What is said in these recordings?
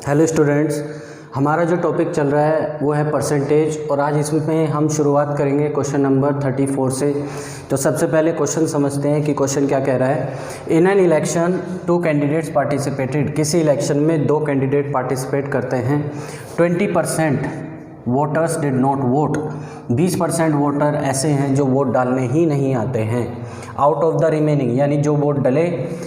Hello students, हमारा जो topic चल रहा है वो है परसेंटेज और आज इसमें हम शुरुआत करेंगे क्वेश्चन नंबर 34 से। तो सबसे पहले क्वेश्चन समझते हैं कि क्वेश्चन क्या कह रहा है। In an election 2 candidates participated, किसी इलेक्शन में 2 कैंडिडेट पार्टिसिपेट करते हैं। 20% voters did not vote, 20% voter ऐसे हैं जो वोट डालने ही नहीं आते हैं। आउट ऑफ द रिमेनिंग, यानी जो वोट डले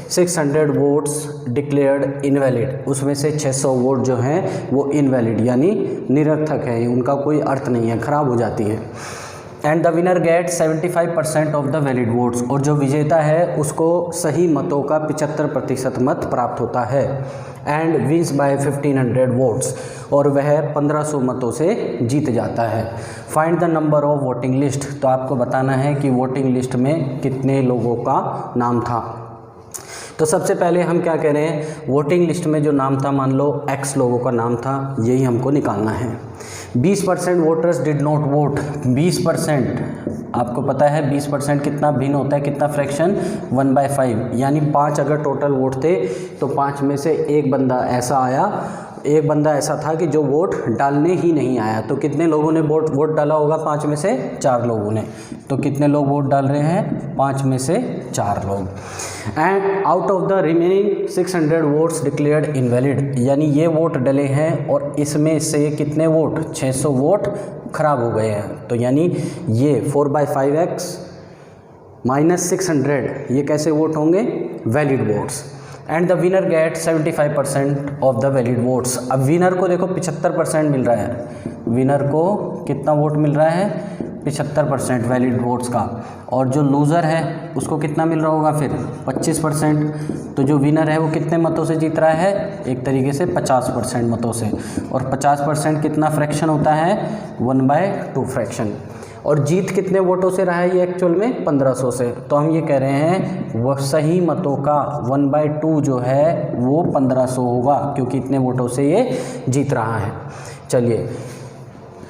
600 वोट्स डिक्लेयर्ड इनवैलिड, उसमें से 600 वोट जो हैं वो इनवैलिड यानी निरर्थक है, उनका कोई अर्थ नहीं है, ख़राब हो जाती हैं। And the winner get 75% of the valid votes, और जो विजेता है उसको सही मतों का 75% मत प्राप्त होता है। एंड विन्स बाय 1500 वोट्स, और वह 1500 मतों से जीत जाता है। Find the number of voting list, तो आपको बताना है कि वोटिंग लिस्ट में कितने लोगों का नाम था। तो सबसे पहले हम क्या कह रहे हैं, वोटिंग लिस्ट में जो नाम था, मान लो X लोगों का नाम था, यही हमको निकालना है। 20% वोटर्स डिड नॉट वोट, 20% आपको पता है 20% कितना भिन्न होता है, कितना फ्रैक्शन 1/5, यानी 5 अगर टोटल वोट थे तो 5 में से एक बंदा ऐसा था कि जो वोट डालने ही नहीं आया। तो कितने लोगों ने वोट डाला होगा? 5 में से 4 लोगों ने। तो कितने लोग वोट डाल रहे हैं? 5 में से 4 लोग। And out of the remaining 600 votes declared invalid, यानी ये वोट डले हैं और इसमें से कितने वोट? 600 वोट खराब हो गए हैं। तो यानी ये 4/5x माइनस 600, ये कैसे वोट होंगे? Valid votes. And the winner get 75% of the valid votes. अब विनर को देखो 75% मिल रहा है, विनर को कितना वोट मिल रहा है? 75% वैलिड वोट्स का। और जो लूज़र है उसको कितना मिल रहा होगा फिर? 25%। तो जो विनर है वो कितने मतों से जीत रहा है? एक तरीके से 50% मतों से। और 50% कितना फ्रैक्शन होता है? 1/2 फ्रैक्शन। और जीत कितने वोटों से रहा है ये एक्चुअल में? 1500 से। तो हम ये कह रहे हैं वह सही मतों का 1/2 जो है वो 1500 होगा, क्योंकि इतने वोटों से ये जीत रहा है। चलिए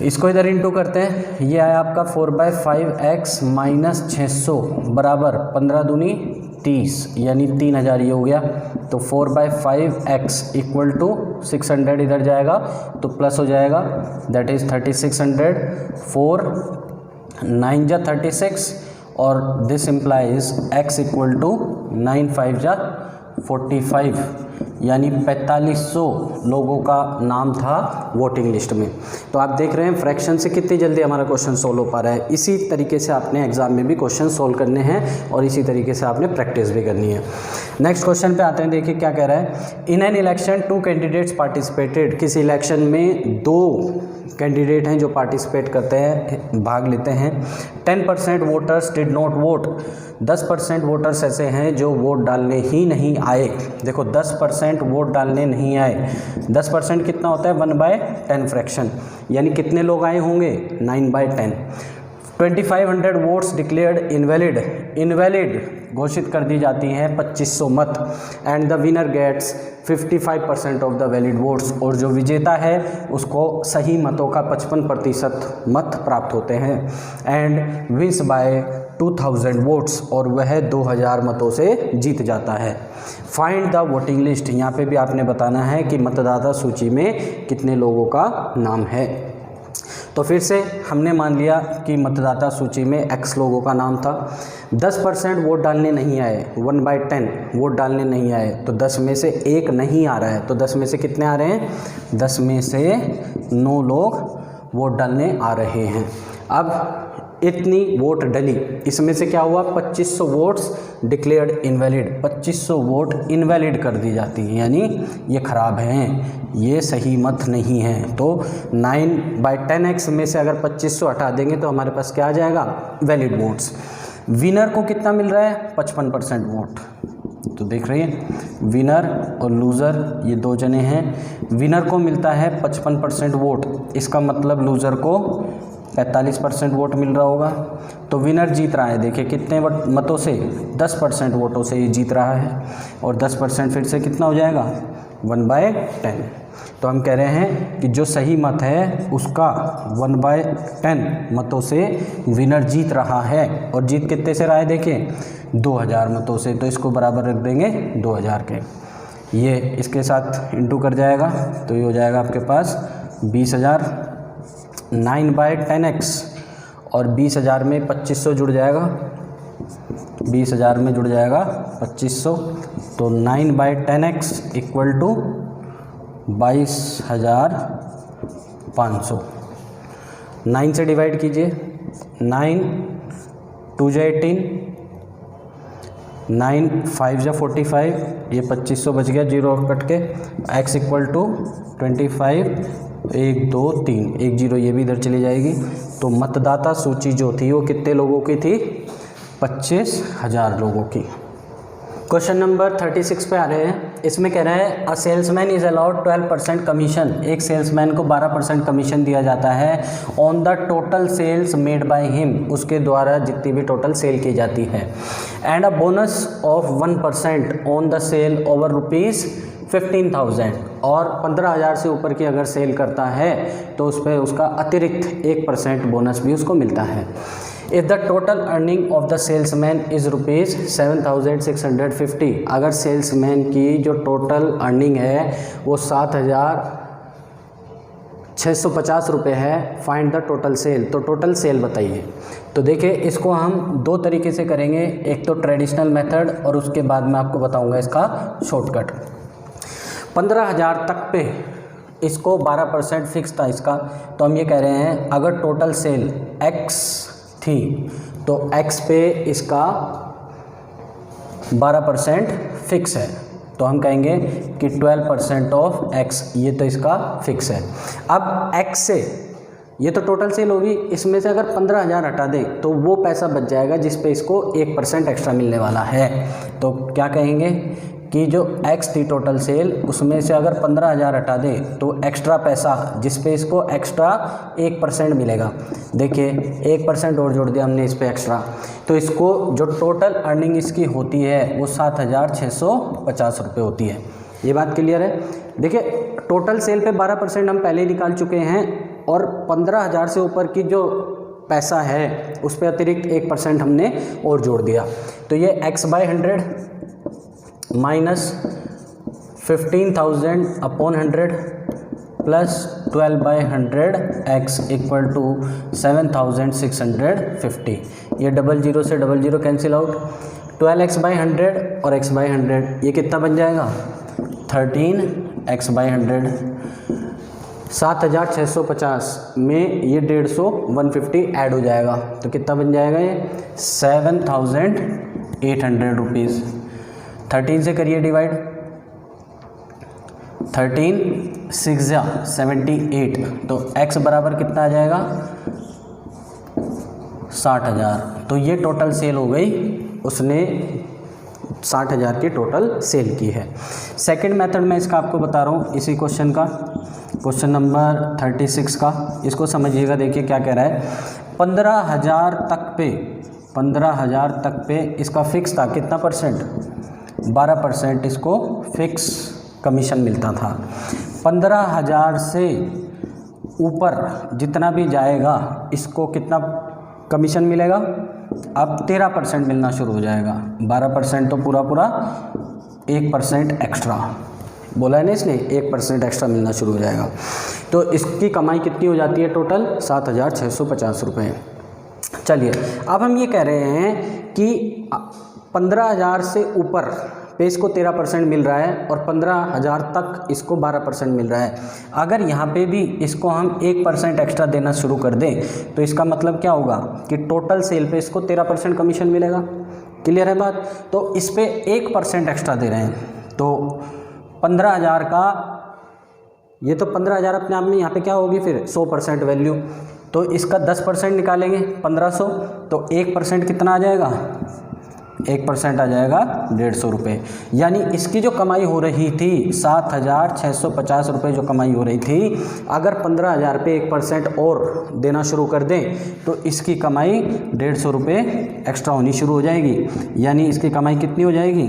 इसको इधर इंटू करते हैं। ये आया आपका 4/5x माइनस 600 बराबर 15 दूनी 30, यानी 3000 ये हो गया। तो 4/5x इक्वल टू 600 इधर जाएगा तो प्लस हो जाएगा, दैट इज़ 3600। 4 9 जा 36 और this implies x equal to 9 5 जा 45, यानी 4500 लोगों का नाम था वोटिंग लिस्ट में। तो आप देख रहे हैं फ्रैक्शन से कितनी जल्दी हमारा क्वेश्चन सोल्व हो पा रहा है। इसी तरीके से आपने एग्जाम में भी क्वेश्चन सोल्व करने हैं और इसी तरीके से आपने प्रैक्टिस भी करनी है। नेक्स्ट क्वेश्चन पे आते हैं, देखिए क्या कह रहा है। In an election 2 candidates participated, किसी इलेक्शन में 2 कैंडिडेट हैं जो पार्टिसिपेट करते हैं, भाग लेते हैं। 10% voters did not vote, 10% voters ऐसे हैं जो वोट डालने ही नहीं आए। देखो 10% वोट डालने नहीं आए, 10% कितना होता है? 1/10 फ्रैक्शन, यानी कितने लोग आए होंगे? 9/10। 2500 वोट्स डिक्लेयर्ड इनवैलिड, इनवैलिड घोषित कर दी जाती हैं 2500 मत। And the winner gets 55% of the valid votes, और जो विजेता है उसको सही मतों का 55% मत प्राप्त होते हैं। एंड विन्स बाय 2000 वोट्स, और वह 2000 मतों से जीत जाता है। फाइंड द वोटिंग लिस्ट, यहाँ पे भी आपने बताना है कि मतदाता सूची में कितने लोगों का नाम है। तो फिर से हमने मान लिया कि मतदाता सूची में X लोगों का नाम था। 10% वोट डालने नहीं आए, 1/10 वोट डालने नहीं आए, तो 10 में से 1 नहीं आ रहा है। तो 10 में से कितने आ रहे हैं? 10 में से 9 लोग वोट डालने आ रहे हैं। अब इतनी वोट डली, इसमें से क्या हुआ? 2500 votes declared invalid, 2500 vote invalid कर दी जाती हैं, यानी ये ख़राब हैं, ये सही मत नहीं है। तो 9/10x में से अगर 2500 हटा देंगे तो हमारे पास क्या आ जाएगा? Valid votes. विनर को कितना मिल रहा है? 55% वोट। तो देख रहे हैं विनर और लूज़र ये 2 जने हैं। विनर को मिलता है 55% वोट, इसका मतलब लूज़र को 45% वोट मिल रहा होगा। तो विनर जीत रहा है, देखिए कितने मतों से? 10% वोटों से ये जीत रहा है। और 10% फिर से कितना हो जाएगा? 1/10। तो हम कह रहे हैं कि जो सही मत है उसका 1/10 मतों से विनर जीत रहा है। और जीत कितने से रहा है? देखिए 2000 मतों से। तो इसको बराबर रख देंगे 2000 के। ये इसके साथ इंटू कर जाएगा तो ये हो जाएगा आपके पास 20,000। 9/10x और 20,000 में 2500 जुड़ जाएगा, 20,000 में जुड़ जाएगा 2500, तो 9/10x इक्वल टू 22,500। 9 से डिवाइड कीजिए, 9 2 जा 18, 9 5 जा 45, ये 2500 बच गया, जीरो और कट के, x इक्वल टू 25, 1 2 3, 1 0 ये भी इधर चली जाएगी। तो मतदाता सूची जो थी वो कितने लोगों की थी? 25,000 लोगों की। क्वेश्चन नंबर 36 पे आ रहे हैं। इसमें कह रहा है a salesman is allowed 12% commission. एक सेल्समैन को 12% कमीशन दिया जाता है on the total sales made by him, उसके द्वारा जितनी भी टोटल सेल की जाती है, and a bonus of 1% on the sale over ₹15,000, और 15,000 से ऊपर की अगर सेल करता है तो उस पर उसका अतिरिक्त 1% बोनस भी उसको मिलता है। If the total earning of the salesman is ₹7,650, अगर सेल्समैन की जो टोटल अर्निंग है वो 7,650 रुपये है, फाइंड द टोटल सेल, तो टोटल सेल बताइए। तो देखिए इसको हम दो तरीके से करेंगे, एक तो ट्रेडिशनल मेथड और उसके बाद मैं आपको बताऊंगा इसका शॉर्टकट। 15,000 तक पे इसको 12% फिक्स था इसका, तो हम ये कह रहे हैं अगर टोटल सेल x थी तो x पे इसका 12% फिक्स है, तो हम कहेंगे कि 12% ऑफ x, ये तो इसका फिक्स है। अब x से ये तो टोटल सेल होगी, इसमें से अगर 15,000 हटा दें तो वो पैसा बच जाएगा जिस पे इसको 1% एक्स्ट्रा मिलने वाला है। तो क्या कहेंगे कि जो x थी टोटल सेल, उसमें से अगर 15,000 हटा दें तो एक्स्ट्रा पैसा जिस पे इसको एक्स्ट्रा 1% मिलेगा। देखिए 1% और जोड़ दिया हमने इस पे एक्स्ट्रा, तो इसको जो टोटल अर्निंग इसकी होती है वो 7,650 रुपये होती है। ये बात क्लियर है। देखिए टोटल सेल पे 12% हम पहले ही निकाल चुके हैं, और 15,000 से ऊपर की जो पैसा है उस पर अतिरिक्त 1% हमने और जोड़ दिया। तो ये x/100 minus 15,000 upon 100 plus 12/100 x equal to 7,650। ये 00 से 00 कैंसिल आउट, 12x/100 और x/100 ये कितना बन जाएगा? 13x/100। 7,650 में ये 150 150 ऐड हो जाएगा, तो कितना बन जाएगा? ये 7,800 रुपीज़। 13 से करिए डिवाइड, 13 6 जा 78, तो x बराबर कितना आ जाएगा? 60,000। तो ये टोटल सेल हो गई, उसने 60,000 की टोटल सेल की है। सेकंड मेथड मैं इसका आपको बता रहा हूँ, इसी क्वेश्चन का, क्वेश्चन नंबर 36 का, इसको समझिएगा। देखिए क्या कह रहा है, 15,000 तक पे इसका फिक्स था कितना परसेंट? 12% इसको फिक्स कमीशन मिलता था। 15,000 से ऊपर जितना भी जाएगा इसको कितना कमीशन मिलेगा? अब 13% मिलना शुरू हो जाएगा। 12% तो पूरा 1% एक्स्ट्रा बोला है ना इसने, 1% एक्स्ट्रा मिलना शुरू हो जाएगा। तो इसकी कमाई कितनी हो जाती है? टोटल 7,650 रुपये। चलिए अब हम ये कह रहे हैं कि 15,000 से ऊपर पे इसको 13% मिल रहा है और 15,000 तक इसको 12% मिल रहा है। अगर यहाँ पे भी इसको हम 1% एक्स्ट्रा देना शुरू कर दें तो इसका मतलब क्या होगा कि टोटल सेल पे इसको 13% कमीशन मिलेगा। क्लियर है बात? तो इस पे 1% एक्स्ट्रा दे रहे हैं, तो 15,000 का, ये तो 15,000 अपने आप में यहाँ पे क्या होगी फिर 100% वैल्यू, तो इसका 10% निकालेंगे 1,500, तो 1% कितना आ जाएगा? 1% आ जाएगा 150 रुपये। यानी इसकी जो कमाई हो रही थी 7,650 रुपये जो कमाई हो रही थी, अगर 15,000 पे 1% और देना शुरू कर दें तो इसकी कमाई 150 रुपये एक्स्ट्रा होनी शुरू हो जाएगी। यानी इसकी कमाई कितनी हो जाएगी?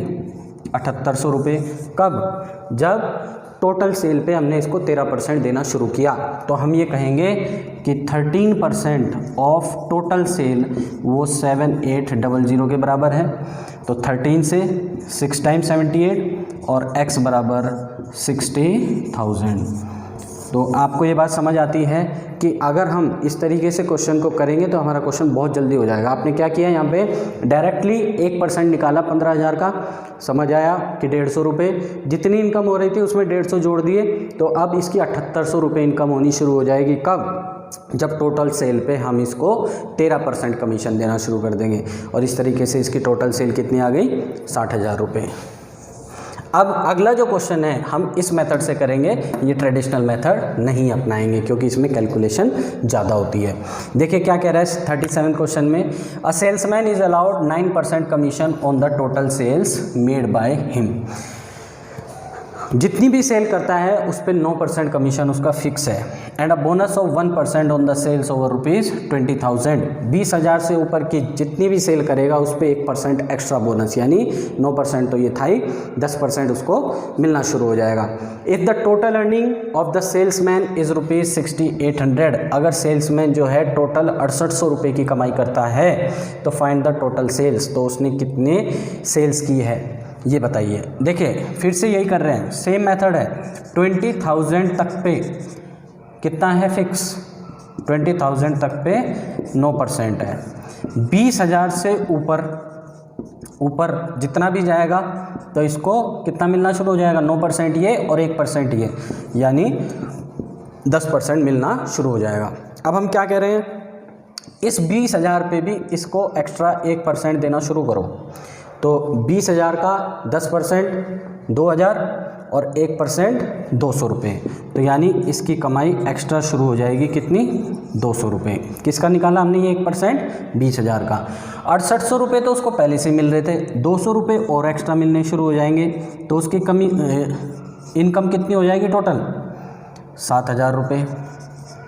7,800 रुपये। कब? जब टोटल सेल पे हमने इसको 13% देना शुरू किया। तो हम ये कहेंगे कि 13% ऑफ टोटल सेल वो 7,800 के बराबर है। तो 13 से 6 टाइम्स 78 और x बराबर 60,000। तो आपको ये बात समझ आती है कि अगर हम इस तरीके से क्वेश्चन को करेंगे तो हमारा क्वेश्चन बहुत जल्दी हो जाएगा। आपने क्या किया यहाँ पे डायरेक्टली 1% निकाला 15,000 का, समझ आया कि 150 रुपये जितनी इनकम हो रही थी उसमें 150 जोड़ दिए, तो अब इसकी 7800 रुपये इनकम होनी शुरू हो जाएगी। कब? जब टोटल सेल पे हम इसको 13% कमीशन देना शुरू कर देंगे। और इस तरीके से इसकी टोटल सेल कितनी आ गई? 60,000 रुपये। अब अगला जो क्वेश्चन है हम इस मेथड से करेंगे, ये ट्रेडिशनल मेथड नहीं अपनाएंगे क्योंकि इसमें कैलकुलेशन ज़्यादा होती है। देखिए क्या कह रहा है 37 क्वेश्चन में, a salesman is allowed 9% commission on the total sales made by him. जितनी भी सेल करता है उस पर 9% कमीशन उसका फिक्स है। And a bonus of 1% on the sales over ₹20,000। 20,000 से ऊपर की जितनी भी सेल करेगा उस पर 1% एक्स्ट्रा बोनस, यानी 9% तो ये था ही, 10% उसको मिलना शुरू हो जाएगा। If the total earning of the salesman is ₹6800, अगर सेल्समैन जो है टोटल 6800 रुपये की कमाई करता है तो फाइंड द टोटल सेल्स, तो उसने कितने सेल्स की है ये बताइए। देखिए फिर से यही कर रहे हैं, सेम मेथड है। 20,000 तक पे कितना है फिक्स? 20,000 तक पे 9% है। 20,000 से ऊपर जितना भी जाएगा तो इसको कितना मिलना शुरू हो जाएगा? 9% ये और 1% ये, यानी 10% मिलना शुरू हो जाएगा। अब हम क्या कह रहे हैं, इस 20,000 पे भी इसको एक्स्ट्रा 1% देना शुरू करो। तो 20,000 का 10% 2,000 और 1% 200 रुपये, तो यानी इसकी कमाई एक्स्ट्रा शुरू हो जाएगी कितनी? 200 रुपये। किसका निकाला हमने ये 1%? 20,000 का। 6800 रुपये तो उसको पहले से मिल रहे थे, 200 रुपये और एक्स्ट्रा मिलने शुरू हो जाएंगे, तो उसकी इनकम कितनी हो जाएगी टोटल? 7,000 रुपये।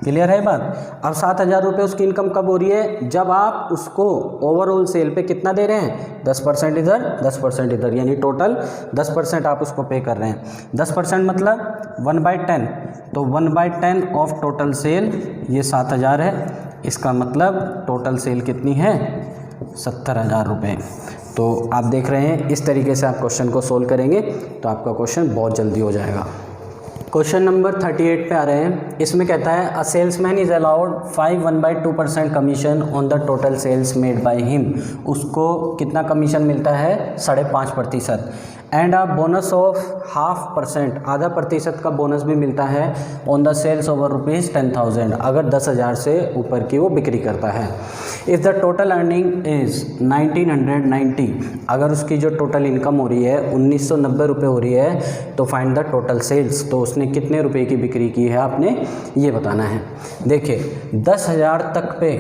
क्लियर है बात? अब 7,000 रुपये उसकी इनकम कब हो रही है? जब आप उसको ओवरऑल सेल पे कितना दे रहे हैं? 10% इधर 10% इधर, यानी टोटल 10% आप उसको पे कर रहे हैं। 10% मतलब 1/10, तो 1/10 ऑफ टोटल सेल ये 7,000 है। इसका मतलब टोटल सेल कितनी है? 70,000 रुपये। तो आप देख रहे हैं इस तरीके से आप क्वेश्चन को सोल्व करेंगे तो आपका क्वेश्चन बहुत जल्दी हो जाएगा। क्वेश्चन नंबर 38 पे आ रहे हैं। इसमें कहता है a salesman is allowed 1/2% commission on the total sales made by him. उसको कितना कमीशन मिलता है? 5.5%। एंड अ बोनस ऑफ 0.5%, आधा प्रतिशत का बोनस भी मिलता है ऑन द सेल्स ओवर ₹10,000, अगर 10,000 से ऊपर की वो बिक्री करता है। If the total earning is 1,990, अगर उसकी जो टोटल इनकम हो रही है 1,990 रुपये हो रही है, तो फाइंड द टोटल सेल्स, तो उसने कितने रुपए की बिक्री की है आपने ये बताना है। देखिए 10,000 तक पे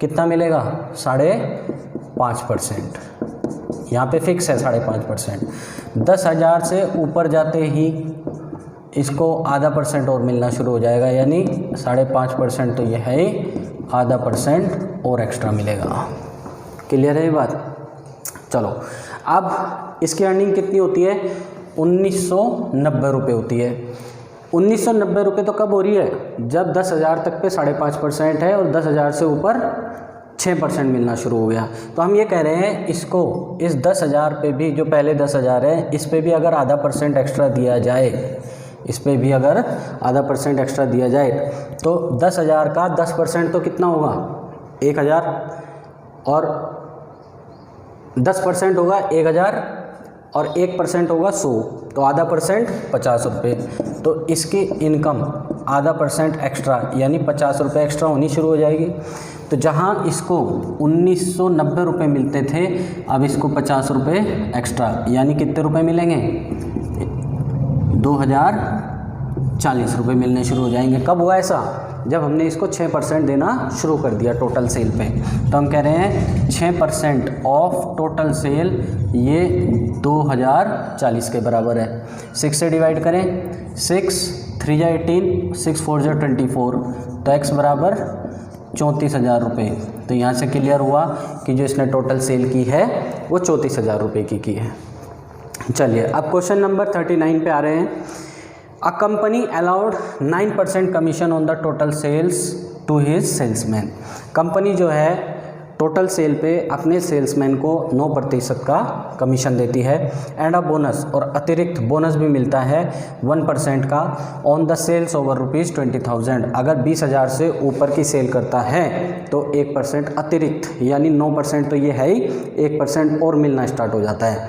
कितना मिलेगा? 5.5%, यहाँ पे फिक्स है 5.5%। 10,000 से ऊपर जाते ही इसको आधा % और मिलना शुरू हो जाएगा, यानी 5.5% तो ये है ही, आधा % और एक्स्ट्रा मिलेगा। क्लियर है ये बात? चलो अब इसकी अर्निंग कितनी होती है? 1,990 रुपये होती है। 1,990 रुपये तो कब हो रही है? जब 10,000 तक पे 5.5% है और 10,000 से ऊपर 6% मिलना शुरू हो गया। तो हम ये कह रहे हैं इसको इस 10,000 पे भी, जो पहले 10,000 है, इस पे भी अगर आधा % एक्स्ट्रा दिया जाए, इस पे भी अगर आधा % एक्स्ट्रा दिया जाए तो 10,000 का 10% तो कितना होगा? 1,000, और 10% होगा 1,000 और 1% होगा 100, तो आधा % 50 रुपये। तो इसकी इनकम आधा % एक्स्ट्रा यानी 50 रुपये एक्स्ट्रा होनी शुरू हो जाएगी। तो जहाँ इसको 1,990 रुपये मिलते थे, अब इसको 50 रुपये एक्स्ट्रा, यानी कितने रुपए मिलेंगे? 2,040 रुपये मिलने शुरू हो जाएंगे। कब हुआ ऐसा? जब हमने इसको 6% देना शुरू कर दिया टोटल सेल पे। तो हम कह रहे हैं 6% ऑफ टोटल सेल ये 2,040 के बराबर है। 6 से डिवाइड करें, 6 3 जा 18, 6 4 जा 24, तो x बराबर 34,000 रुपये। तो यहाँ से क्लियर हुआ कि जो इसने टोटल सेल की है वो 34,000 रुपये की है। चलिए अब क्वेश्चन नंबर 39 पे आ रहे हैं। A company allowed 9% commission on the total sales to his salesman. Company जो है टोटल सेल पे अपने सेल्समैन को 9% का कमीशन देती है। एंड अ बोनस, और अतिरिक्त बोनस भी मिलता है 1% का ऑन द सेल्स ओवर ₹20,000। अगर 20,000 से ऊपर की सेल करता है तो 1% अतिरिक्त, यानी 9% तो ये है ही, 1% और मिलना स्टार्ट हो जाता है।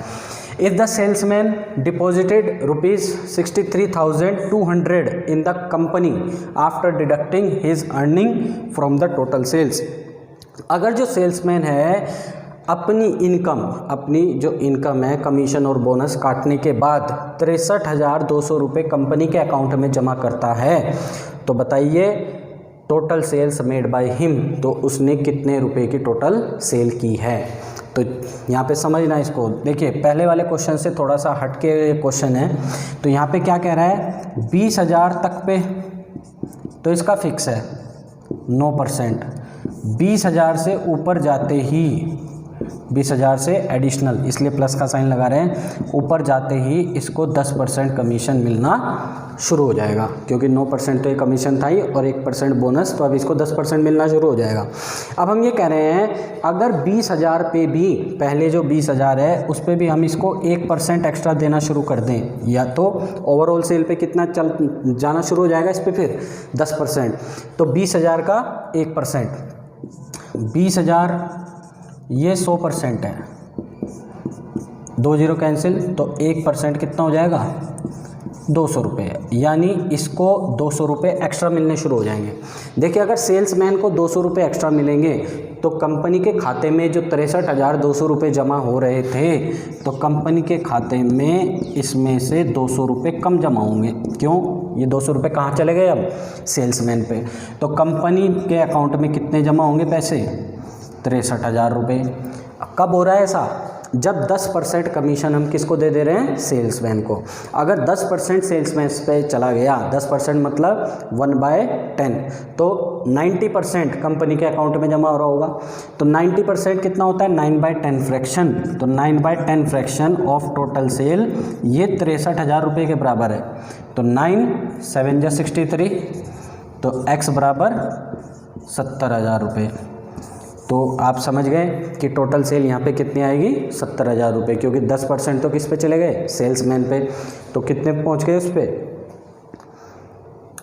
If the salesman deposited ₹63,200 in the company after deducting his earning from the total sales, अगर जो सेल्समैन है अपनी जो इनकम है कमीशन और बोनस काटने के बाद 63,200 रुपये कंपनी के अकाउंट में जमा करता है, तो बताइए total sales made by him, तो उसने कितने रुपए की टोटल सेल की है। तो यहाँ पे समझना इसको, देखिए पहले वाले क्वेश्चन से थोड़ा सा हटके क्वेश्चन है। तो यहाँ पे क्या कह रहा है, 20,000 तक पे तो इसका फिक्स है 9%, 20,000 से ऊपर जाते ही 20,000 से एडिशनल, इसलिए प्लस का साइन लगा रहे हैं, ऊपर जाते ही इसको 10% कमीशन मिलना शुरू हो जाएगा, क्योंकि 9% तो ये कमीशन था ही और 1% बोनस, तो अब इसको 10% मिलना शुरू हो जाएगा। अब हम ये कह रहे हैं अगर 20,000 पे भी, पहले जो 20,000 है उस पर भी हम इसको 1% एक्स्ट्रा देना शुरू कर दें, या तो ओवरऑल सेल पे कितना चल जाना शुरू हो जाएगा इस पर फिर 10%, तो 20,000 का 1%, 20,000 ये 100% है, 2 0 कैंसिल, तो 1% कितना हो जाएगा 200 रुपये, यानी इसको 200 रुपये एक्स्ट्रा मिलने शुरू हो जाएंगे। देखिए अगर सेल्समैन को 200 रुपये एक्स्ट्रा मिलेंगे तो कंपनी के खाते में जो 63,200 रुपये जमा हो रहे थे, तो कंपनी के खाते में इसमें से 200 रुपये कम जमा होंगे। क्यों, ये 200 रुपये कहाँ चले गए अब, सेल्समैन पे। तो कंपनी के अकाउंट में कितने जमा होंगे पैसे, 63,000 रुपये। कब हो रहा है ऐसा, जब 10% कमीशन हम किसको दे रहे हैं, सेल्समैन को। अगर 10% सेल्समैन पे चला गया, 10% मतलब 1/10, तो 90% कंपनी के अकाउंट में जमा हो रहा होगा। तो 90% कितना होता है, 9/10 फ्रैक्शन, तो 9/10 फ्रैक्शन ऑफ टोटल सेल ये 63,000 रुपये के बराबर है। तो 9 7 जा 63, तो x बराबर 70,000 रुपये। तो आप समझ गए कि टोटल सेल यहाँ पे कितनी आएगी, 70,000 रुपये, क्योंकि 10% तो किस पे चले गए, सेल्समैन पे। तो कितने पहुँच गए उस पर,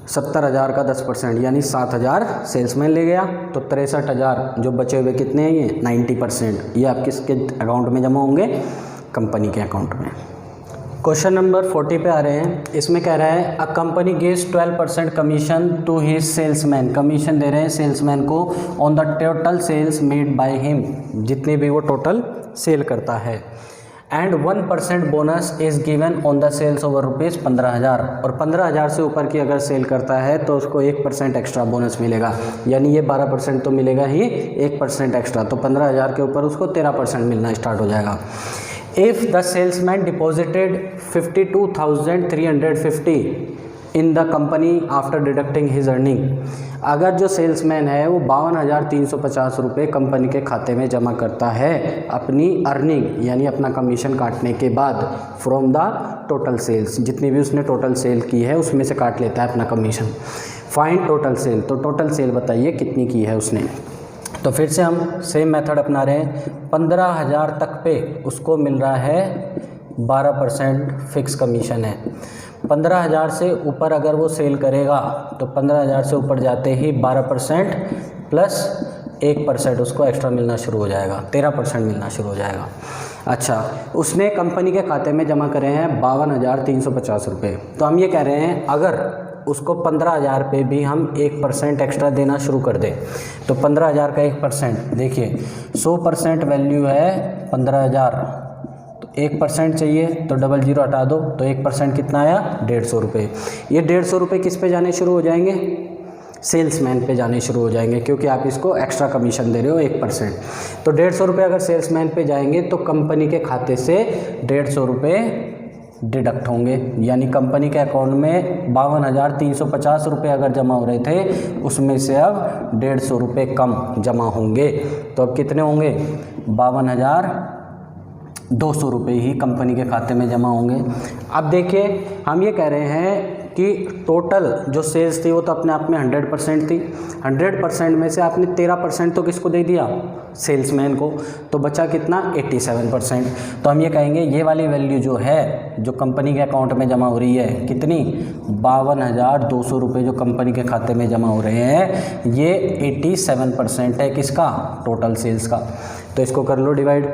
70,000 का 10%, यानी 7,000 सेल्समैन ले गया, तो 63,000 जो बचे हुए कितने हैं, ये 90%, ये आप किसके अकाउंट में जमा होंगे, कंपनी के अकाउंट में। क्वेश्चन नंबर 40 पे आ रहे हैं। इसमें कह रहा है a company gives 12% commission to his salesman, commission दे रहे हैं सेल्समैन को on the total sales made by him, जितनी भी वो टोटल सेल करता है। And 1% bonus is given on the sales over ₹15,000, और 15,000 से ऊपर की अगर सेल करता है तो उसको 1% एक्स्ट्रा बोनस मिलेगा, यानी ये 12% तो मिलेगा ही, 1% एक्स्ट्रा, तो 15,000 के ऊपर उसको 13% मिलना स्टार्ट हो जाएगा। If the salesman deposited 52,350 in the company after deducting his earning, अगर जो सेल्समैन है वो 52,350 रुपये कंपनी के खाते में जमा करता है अपनी अर्निंग, यानी अपना कमीशन काटने के बाद, फ्रॉम द टोटल सेल्स, जितनी भी उसने टोटल सेल की है उसमें से काट लेता है अपना कमीशन। फाइंड टोटल सेल, तो टोटल सेल बताइए कितनी की है उसने। तो फिर से हम सेम मेथड अपना रहे हैं। 15,000 तक पे उसको मिल रहा है 12% फिक्स कमीशन है। 15,000 से ऊपर अगर वो सेल करेगा तो 15,000 से ऊपर जाते ही 12% प्लस 1% उसको एक्स्ट्रा मिलना शुरू हो जाएगा, 13% मिलना शुरू हो जाएगा। अच्छा, उसने कंपनी के खाते में जमा करे हैं 52,350 रुपये। तो हम ये कह रहे हैं अगर उसको 15,000 पे भी हम 1% एक्स्ट्रा देना शुरू कर दें, तो 15,000 का 1%, देखिए 100% वैल्यू है 15,000, तो 1% चाहिए, तो 00 हटा दो, तो 1% कितना आया, 150 रुपये। ये 150 रुपये किस पे जाने शुरू हो जाएंगे, सेल्समैन पे जाने शुरू हो जाएंगे, क्योंकि आप इसको एक्स्ट्रा कमीशन दे रहे हो 1%। तो 150 रुपये अगर सेल्समैन पे जाएंगे तो कंपनी के खाते से 150 रुपये डिडक्ट होंगे, यानी कंपनी के अकाउंट में 52,350 रुपये अगर जमा हो रहे थे उसमें से अब 150 रुपये कम जमा होंगे। तो अब कितने होंगे, 52,200 रुपये ही कंपनी के खाते में जमा होंगे। अब देखिए हम ये कह रहे हैं कि टोटल जो सेल्स थी वो तो अपने आप में 100% थी। 100% में से आपने 13% तो किसको दे दिया, सेल्समैन को, तो बचा कितना, 87%। तो हम ये कहेंगे ये वाली वैल्यू जो है, जो कंपनी के अकाउंट में जमा हो रही है, कितनी, 52,200 रुपये जो कंपनी के खाते में जमा हो रहे हैं, ये 87% है किसका, टोटल सेल्स का। तो इसको कर लो डिवाइड,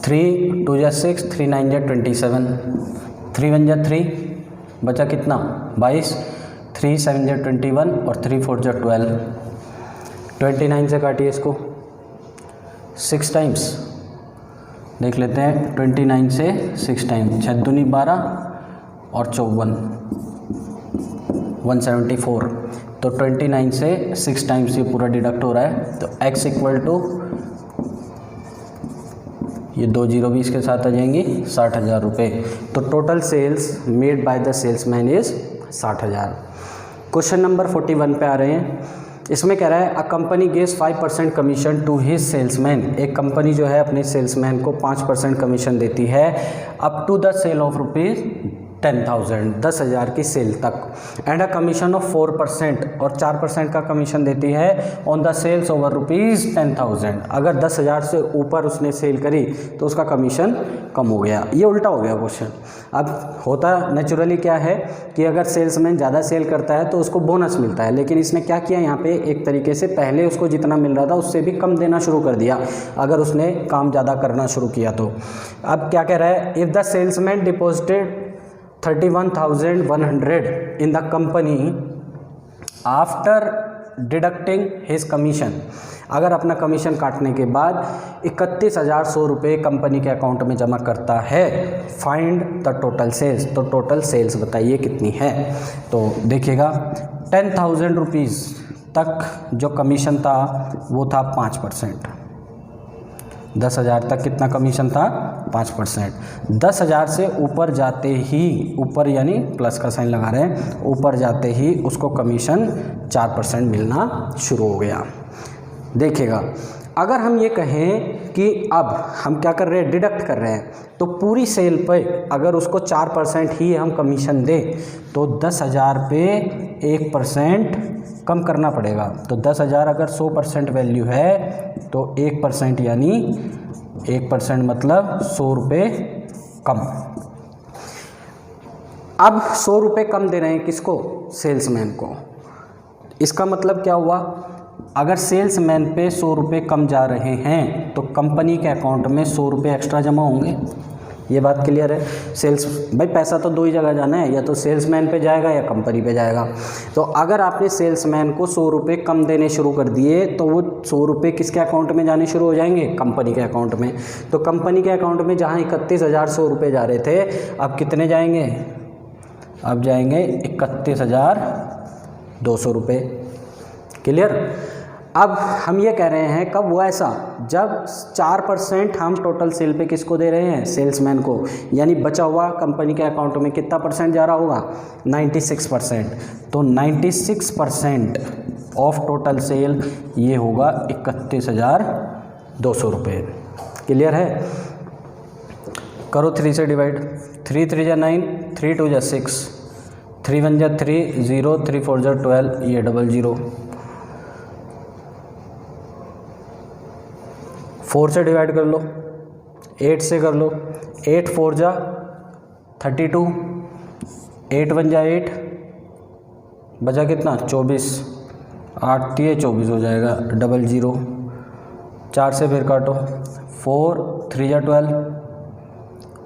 3 2 6, 3 9 27, 3 1 3, बचा कितना, 22, 3 7 21 और 3 4 12। 29 से काटिए इसको 6 टाइम्स, देख लेते हैं, 29 से 6 टाइम्स, 6 दूनी 12 और 54, 174। तो 29 से 6 टाइम्स ये पूरा डिडक्ट हो रहा है। तो x इक्वल टू, ये 2 0 भी इसके साथ आ जाएंगी, 60,000 रुपये। तो total sales made by the salesman is 60,000। Question number 41 पे आ रहे हैं। इसमें कह रहा है a company gives 5% commission to his salesman. एक कंपनी जो है अपने सेल्समैन को 5% कमीशन देती है up to the sale of rupees 10,000, 10,000 की सेल तक, एंड अ कमीशन ऑफ 4% और 4% का कमीशन देती है on the sales over rupees 10,000। अगर 10,000 से ऊपर उसने सेल करी तो उसका कमीशन कम हो गया। ये उल्टा हो गया क्वेश्चन। अब होता नेचुरली क्या है कि अगर सेल्समैन ज़्यादा सेल करता है तो उसको बोनस मिलता है, लेकिन इसने क्या किया यहाँ पे, एक तरीके से पहले उसको जितना मिल रहा था उससे भी कम देना शुरू कर दिया अगर उसने काम ज़्यादा करना शुरू किया तो। अब क्या कह रहा है, if the salesman deposited 31,100 in the company after deducting his commission। अगर अपना कमीशन काटने के बाद 31,100 रुपये कंपनी के अकाउंट में जमा करता है, फाइंड द टोटल सेल्स। तो टोटल सेल्स बताइए कितनी है। तो देखिएगा 10,000 रुपीज़ तक जो कमीशन था वो था 5%। 10,000 तक कितना कमीशन था, 5%। 10,000 से ऊपर जाते ही, ऊपर यानी प्लस का साइन लगा रहे हैं, ऊपर जाते ही उसको कमीशन 4% मिलना शुरू हो गया। देखिएगा अगर हम ये कहें कि अब हम क्या कर रहे हैं, डिडक्ट कर रहे हैं, तो पूरी सेल पे अगर उसको 4% ही हम कमीशन दें तो 10,000 पे 1% कम करना पड़ेगा। तो 10,000 अगर 100% वैल्यू है तो 1% यानी 1% मतलब 100 रुपये कम। अब 100 रुपये कम दे रहे हैं किसको, सेल्समैन को। इसका मतलब क्या हुआ, अगर सेल्समैन पे 100 रुपये कम जा रहे हैं तो कंपनी के अकाउंट में 100 रुपये एक्स्ट्रा जमा होंगे। ये बात क्लियर है। सेल्स भाई पैसा तो दो ही जगह जाना है, या तो सेल्समैन पे जाएगा या कंपनी पे जाएगा। तो अगर आपने सेल्समैन को 100 रुपये कम देने शुरू कर दिए तो वो 100 रुपये किसके अकाउंट में जाने शुरू हो जाएंगे, कंपनी के अकाउंट में। तो कंपनी के अकाउंट में जहाँ 31,100 रुपये जा रहे थे, अब कितने जाएंगे, अब जाएंगे 31,200 रुपये। क्लियर। अब हम ये कह रहे हैं कब हुआ ऐसा, जब 4% हम टोटल सेल पे किसको दे रहे हैं, सेल्समैन को, यानी बचा हुआ कंपनी के अकाउंट में कितना परसेंट जा रहा होगा, 96%। तो 96% ऑफ टोटल सेल ये होगा 31,200 रुपये। क्लियर है। करो 3 से डिवाइड, 3 3 जा 9, 3 2 जा 6, 3 1 जा 3 0, 3 4 जा 12, ये 00। 4 से डिवाइड कर लो, 8 से कर लो, 8 4 जा 32, 8 1 जा 8, बचा कितना 24, 8 3 24 हो जाएगा 00। 4 से फिर काटो, 4 3 जा 12,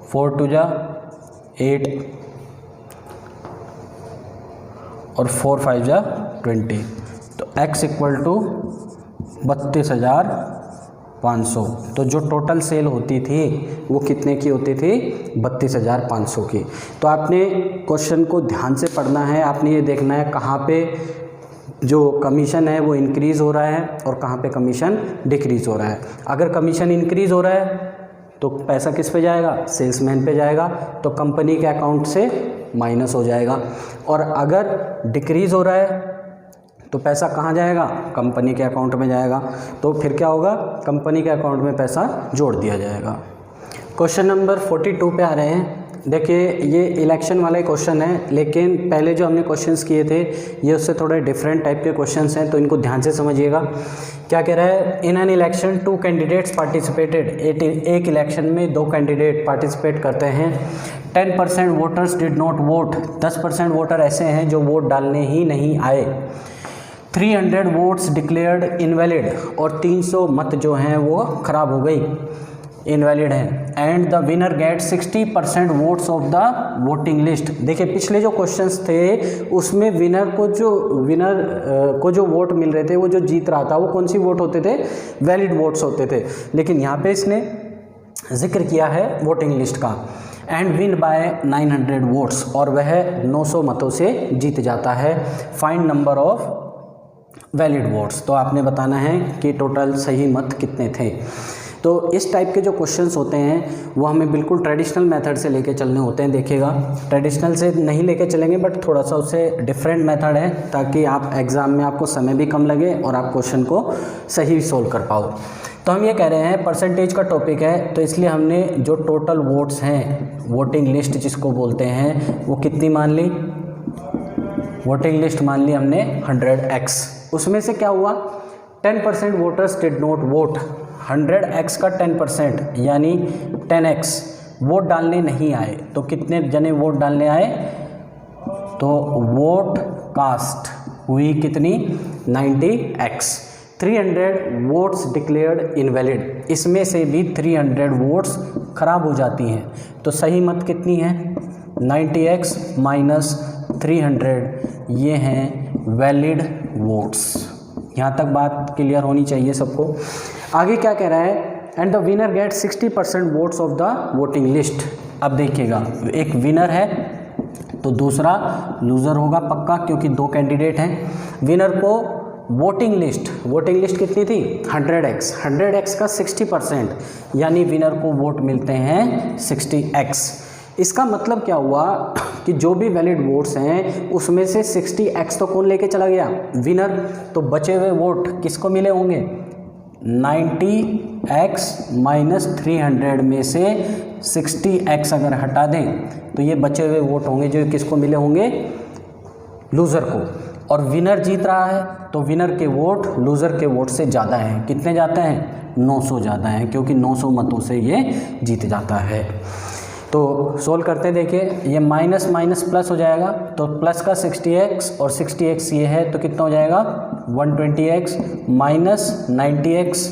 4 2 जा 8 और 4 5 जा 20। तो x इक्वल टू 32,500। तो जो टोटल सेल होती थी वो कितने की होती थी, 32,500 की। तो आपने क्वेश्चन को ध्यान से पढ़ना है, आपने ये देखना है कहाँ पे जो कमीशन है वो इंक्रीज़ हो रहा है और कहाँ पे कमीशन डिक्रीज़ हो रहा है। अगर कमीशन इंक्रीज़ हो रहा है तो पैसा किस पे जाएगा, सेल्समैन पे जाएगा, तो कंपनी के अकाउंट से माइनस हो जाएगा। और अगर डिक्रीज़ हो रहा है तो पैसा कहाँ जाएगा, कंपनी के अकाउंट में जाएगा। तो फिर क्या होगा, कंपनी के अकाउंट में पैसा जोड़ दिया जाएगा। क्वेश्चन नंबर 42 पे आ रहे हैं। देखिए ये इलेक्शन वाला क्वेश्चन है, लेकिन पहले जो हमने क्वेश्चंस किए थे ये उससे थोड़े डिफरेंट टाइप के क्वेश्चंस हैं, तो इनको ध्यान से समझिएगा। क्या कह रहा है, in an election 2 candidates participated, एक इलेक्शन में 2 कैंडिडेट पार्टिसिपेट करते हैं। 10% voters did not vote, 10% voter ऐसे हैं जो वोट डालने ही नहीं आए। 300 वोट्स डिक्लेयर्ड इनवैलिड, और 300 मत जो हैं वो ख़राब हो गई, इनवैलिड है। And the winner get 60% votes of the voting list. देखिए पिछले जो क्वेश्चंस थे उसमें विनर को जो वोट मिल रहे थे, वो जो जीत रहा था, वो कौन सी वोट होते थे, वैलिड वोट्स होते थे। लेकिन यहाँ पे इसने जिक्र किया है वोटिंग लिस्ट का। एंड विन बाय 900 वोट्स, और वह 900 मतों से जीत जाता है। Find number of valid votes, तो आपने बताना है कि टोटल सही मत कितने थे। तो इस टाइप के जो क्वेश्चंस होते हैं वो हमें बिल्कुल ट्रेडिशनल मेथड से लेके चलने होते हैं। देखिएगा ट्रेडिशनल से नहीं लेके चलेंगे, बट थोड़ा सा उससे डिफरेंट मेथड है, ताकि आप एग्ज़ाम में आपको समय भी कम लगे और आप क्वेश्चन को सही सोल्व कर पाओ। तो हम ये कह रहे हैं परसेंटेज का टॉपिक है, तो इसलिए हमने जो टोटल वोट्स हैं, वोटिंग लिस्ट जिसको बोलते हैं, वो कितनी मान ली, वोटिंग लिस्ट मान ली हमने 100x। उसमें से क्या हुआ, 10% voters did not vote, 100x का 10% यानी 10x वोट डालने नहीं आए। तो कितने जने वोट डालने आए, तो वोट कास्ट हुई कितनी, 90x। 300 वोट्स डिक्लेयर्ड इनवैलिड, इसमें से भी 300 वोट्स खराब हो जाती हैं। तो सही मत कितनी है, 90x माइनस 300, ये हैं वैलिड वोट्स। यहाँ तक बात क्लियर होनी चाहिए सबको। आगे क्या कह रहा है, and the winner get 60% votes of the voting list. अब देखिएगा एक विनर है तो दूसरा लूज़र होगा पक्का, क्योंकि 2 कैंडिडेट हैं। विनर को वोटिंग लिस्ट कितनी थी, 100x का 60%, यानी विनर को वोट मिलते हैं 60x। इसका मतलब क्या हुआ कि जो भी वैलिड वोट्स हैं उसमें से 60x तो कौन लेके चला गया, विनर। तो बचे हुए वोट किसको मिले होंगे, 90x माइनस 300 में से 60x अगर हटा दें तो ये बचे हुए वोट होंगे जो किसको मिले होंगे, लूज़र को। और विनर जीत रहा है तो विनर के वोट लूज़र के वोट से ज़्यादा हैं। कितने जाते हैं, 900 ज़्यादा हैं, क्योंकि 900 मतों से ये जीत जाता है। तो सोल्व करते हैं। देखिए ये माइनस माइनस प्लस हो जाएगा, तो प्लस का 60x और 60x ये है, तो कितना हो जाएगा 120x माइनस 90x,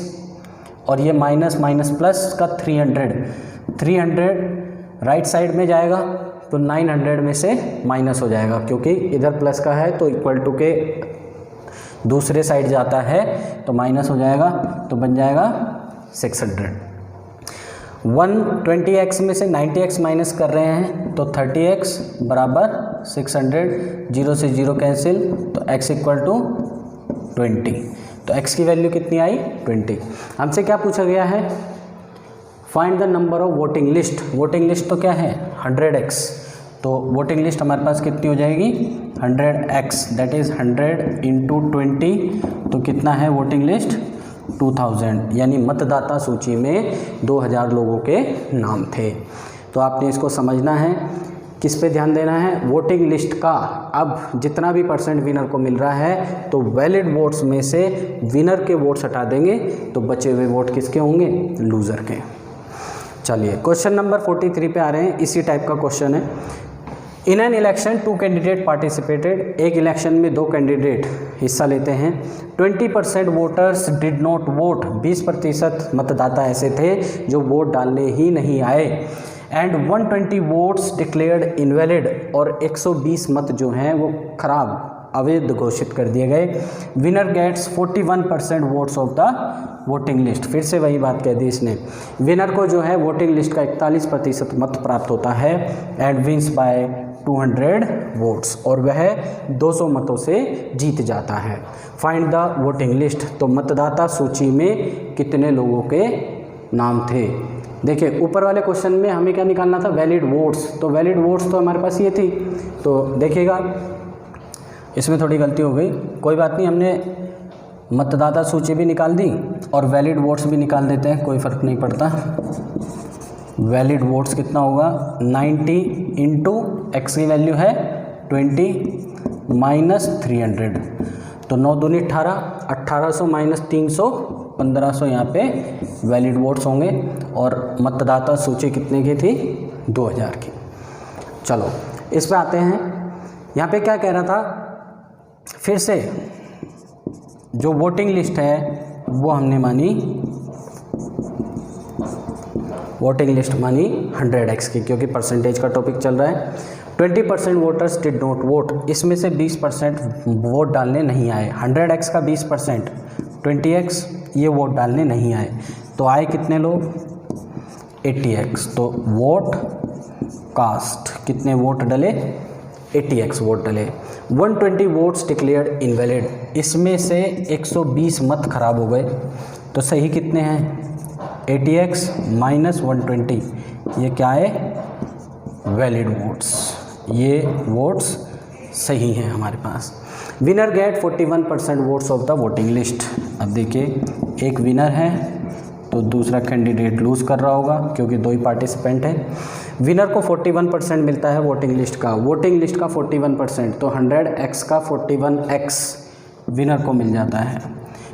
और ये माइनस माइनस प्लस का 300 राइट साइड में जाएगा, तो 900 में से माइनस हो जाएगा, क्योंकि इधर प्लस का है तो इक्वल टू के दूसरे साइड जाता है तो माइनस हो जाएगा, तो बन जाएगा 600। 120x में से 90x माइनस कर रहे हैं तो 30x बराबर 600, 0 से 0 कैंसिल, तो x इक्वल टू 20। तो x की वैल्यू कितनी आई, 20। हमसे क्या पूछा गया है, find the number of voting list. Voting list तो क्या है 100x, तो वोटिंग लिस्ट हमारे पास कितनी हो जाएगी 100x, दैट इज़ 100 इंटू 20, तो कितना है वोटिंग लिस्ट 2000, यानी मतदाता सूची में 2000 लोगों के नाम थे। तो आपने इसको समझना है, किस पे ध्यान देना है, वोटिंग लिस्ट का। अब जितना भी परसेंट विनर को मिल रहा है तो वैलिड वोट्स में से विनर के वोट्स हटा देंगे तो बचे हुए वोट किसके होंगे, लूज़र के। चलिए क्वेश्चन नंबर 43 पे आ रहे हैं, इसी टाइप का क्वेश्चन है। In an election 2 candidate participated, एक इलेक्शन में 2 कैंडिडेट हिस्सा लेते हैं। 20% वोटर्स डिड नॉट वोट, 20% मतदाता ऐसे थे जो वोट डालने ही नहीं आए। एंड 120 वोट्स डिक्लेयर्ड इनवैलिड, और 120 मत जो हैं वो खराब अवैध घोषित कर दिए गए। Winner gets 41% votes of the voting list. फिर से वही बात कह दी इसने, विनर को जो है वोटिंग लिस्ट का 41% मत प्राप्त होता है। एंड विंस बाय 200 वोट्स, और वह 200 मतों से जीत जाता है। फाइंड द वोटिंग लिस्ट, तो मतदाता सूची में कितने लोगों के नाम थे। देखिए ऊपर वाले क्वेश्चन में हमें क्या निकालना था, वैलिड वोट्स, तो वैलिड वोट्स तो हमारे पास ये थी। तो देखिएगा इसमें थोड़ी गलती हो गई, कोई बात नहीं, हमने मतदाता सूची भी निकाल दी और वैलिड वोट्स भी निकाल देते हैं, कोई फ़र्क नहीं पड़ता। वैलिड वोट्स कितना होगा 90 इंटू एक्स की वैल्यू है 20 माइनस 300, तो 9 दूनी 18, 1800 माइनस 300, 1500 यहाँ पे वैलिड वोट्स होंगे। और मतदाता सूची कितने की थी 2000 की। चलो इस पे आते हैं। यहाँ पे क्या कह रहा था, फिर से जो वोटिंग लिस्ट है वो हमने मानी, वोटिंग लिस्ट मानी 100x की, क्योंकि परसेंटेज का टॉपिक चल रहा है। 20% वोटर्स डिड नॉट वोट, इसमें से 20% वोट डालने नहीं आए। 100x का 20%, 20x ये वोट डालने नहीं आए, तो आए कितने लोग 80x। तो वोट कास्ट, कितने वोट डले 80x वोट डले। 120 वोट्स डिक्लेयर्ड इनवैलिड, इसमें से 120 मत खराब हो गए, तो सही कितने हैं 80x माइनस 120, ये क्या है वैलिड वोट्स, ये वोट्स सही हैं हमारे पास। Winner get 41% votes of the voting list. अब देखिए एक विनर है तो दूसरा कैंडिडेट लूज़ कर रहा होगा क्योंकि दो ही पार्टिसिपेंट हैं। विनर को 41% मिलता है वोटिंग लिस्ट का, वोटिंग लिस्ट का 41%, तो 100x का 41x विनर को मिल जाता है।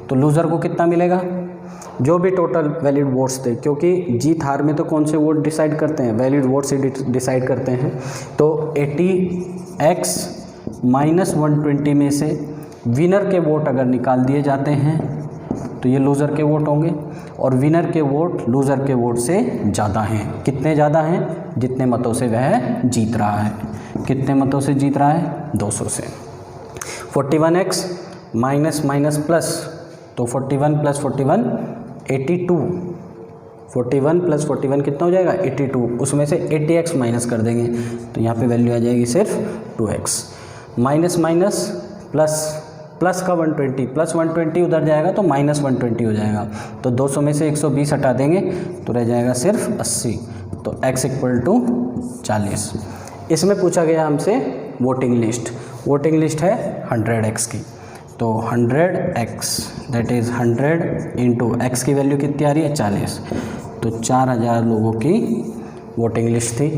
तो लूज़र को कितना मिलेगा, जो भी टोटल वैलिड वोट्स थे, क्योंकि जीत हार में तो कौन से वोट डिसाइड करते हैं, वैलिड वोट से डिसाइड करते हैं। तो 80x माइनस 120 में से विनर के वोट अगर निकाल दिए जाते हैं तो ये लूज़र के वोट होंगे, और विनर के वोट लूज़र के वोट से ज़्यादा हैं। कितने ज़्यादा हैं, जितने मतों से वह जीत रहा है। कितने मतों से जीत रहा है 200 से। 41x माइनस माइनस प्लस, तो 41 प्लस 41 82, 41 प्लस 41 कितना हो जाएगा 82, उसमें से 80x माइनस कर देंगे तो यहाँ पे वैल्यू आ जाएगी सिर्फ 2x। Minus minus plus, plus का 120, प्लस 120 उधर जाएगा तो माइनस 120 हो जाएगा, तो 200 में से 120 हटा देंगे तो रह जाएगा सिर्फ 80, तो x इक्वल टू 40। इसमें पूछा गया हमसे वोटिंग लिस्ट, वोटिंग लिस्ट है 100x की, तो 100x that is 100 into x की वैल्यू कितनी आ रही है 40, तो 4000 लोगों की वोटिंग लिस्ट थी।